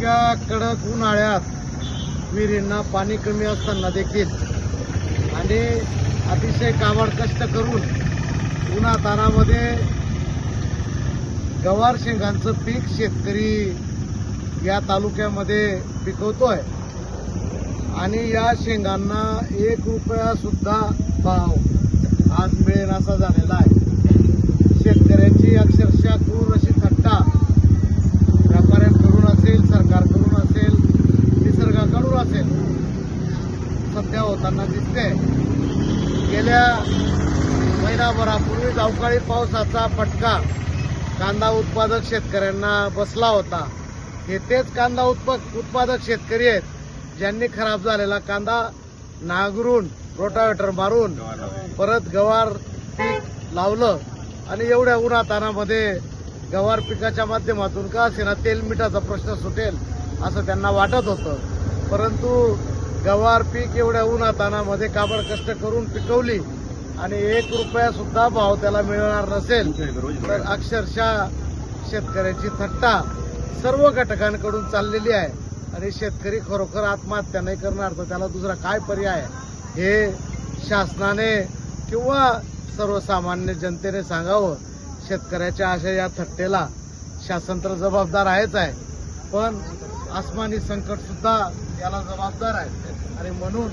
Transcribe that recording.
इतक्या कडक उन्हाळ्यात विहिरींना पाणी कमी असताना देखील आणि अतिशय काबाड कष्ट करून उन्हातानामध्ये गवार शेंगांचं पीक शेतकरी या तालुक्यामध्ये पिकवतोय आणि या शेंगांना 1 रुपया सुद्धा भाव आज मिळेल असा झालेला आहे. शेतकऱ्याची अक्षरशः क्रूर अशी थट्टा व्यापाऱ्यांकडून असेल, सरकारकडून असेल, निसर्गाकडून असेल सध्या होताना दिसते. गेल्या महिनाभरापूर्वीच अवकाळी पावसाचा फटका कांदा उत्पादक शेतकऱ्यांना बसला होता. हे तेच कांदा उत्पादक शेतकरी आहेत ज्यांनी खराब झालेला कांदा नांगरून रोटावेटर मारून परत गवार पीक लावलं आणि एवढ्या उन्हातानामध्ये गवार पिकाच्या माध्यमातून का असेना तेल मिठाचा प्रश्न सुटेल असं त्यांना वाटत होतं. परंतु गवार पीक एवढ्या उन्हातानामध्ये काबड कष्ट करून पिकवली आणि 1 रुपया सुद्धा भाव त्याला मिळणार नसेल तर अक्षरशः शेतकऱ्याची थट्टा सर्व घटकांकडून चाललेली आहे आणि शेतकरी खरोखर आत्महत्या नाही करणार तर त्याला दुसरा काय पर्याय आहे हे शासनाने किंवा सर्वसामान्य जनतेने सांगावं. शेतकऱ्याच्या अशा या थट्टेला शासन तर जबाबदार आहेच आहे, पण आसमानी संकट सुद्धा याला जबाबदार आहे आणि म्हणून